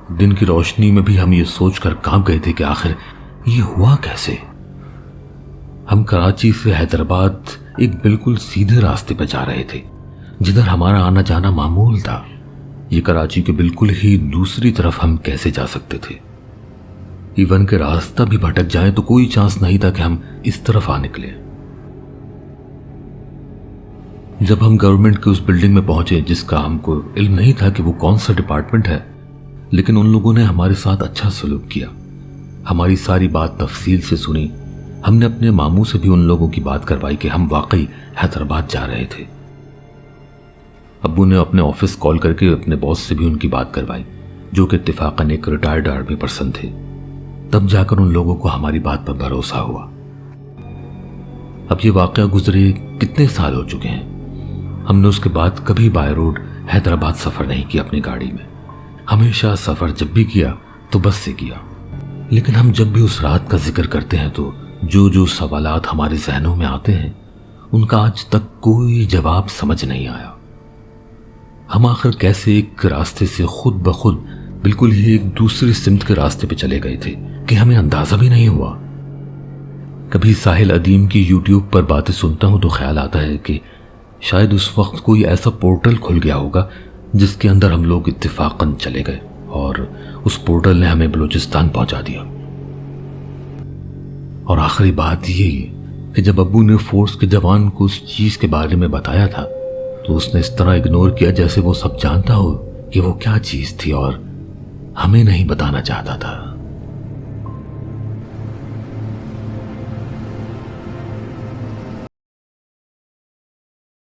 دن کی روشنی میں بھی ہم یہ سوچ کر کانپ گئے تھے کہ آخر یہ ہوا کیسے۔ ہم کراچی سے حیدرآباد ایک بالکل سیدھے راستے پہ جا رہے تھے جدھر ہمارا آنا جانا معمول تھا۔ یہ کراچی کے بالکل ہی دوسری طرف ہم کیسے جا سکتے تھے؟ ایون کہ راستہ بھی بھٹک جائیں تو کوئی چانس نہیں تھا کہ ہم اس طرف آ نکلیں۔ جب ہم گورنمنٹ کی اس بلڈنگ میں پہنچے جس کا ہم کو علم نہیں تھا کہ وہ کون سا ڈپارٹمنٹ ہے، لیکن ان لوگوں نے ہمارے ساتھ اچھا سلوک کیا، ہماری ساری بات تفصیل سے سنی۔ ہم نے اپنے ماموں سے بھی ان لوگوں کی بات کروائی کہ ہم واقعی حیدرآباد جا رہے تھے۔ ابو نے اپنے آفس کال کر کے اپنے باس سے بھی ان کی بات کروائی، جو کہ اتفاقاً ایک ریٹائرڈ آرمی پرسن تھے۔ تب جا کر ان لوگوں کو ہماری بات پر بھروسہ ہوا۔ اب یہ واقعہ گزرے کتنے سال ہو چکے ہیں، ہم نے اس کے بعد کبھی بائی روڈ حیدرآباد سفر نہیں کیا اپنی گاڑی میں۔ ہمیشہ سفر جب بھی کیا تو بس سے کیا۔ لیکن ہم جب بھی اس رات کا ذکر کرتے ہیں تو جو سوالات ہمارے ذہنوں میں آتے ہیں ان کا آج تک کوئی جواب سمجھ نہیں آیا۔ ہم آخر کیسے ایک راستے سے خود بخود بالکل ہی ایک دوسری سمت کے راستے پہ چلے گئے تھے کہ ہمیں اندازہ بھی نہیں ہوا۔ کبھی ساحل ادیم کی یوٹیوب پر باتیں سنتا ہوں تو خیال آتا ہے کہ شاید اس وقت کوئی ایسا پورٹل کھل گیا ہوگا جس کے اندر ہم لوگ اتفاقاً چلے گئے اور اس پورٹل نے ہمیں بلوچستان پہنچا دیا۔ اور آخری بات یہ کہ جب ابو نے فورس کے جوان کو اس چیز کے بارے میں بتایا تھا تو اس نے اس طرح اگنور کیا جیسے وہ سب جانتا ہو کہ وہ کیا چیز تھی اور ہمیں نہیں بتانا چاہتا تھا۔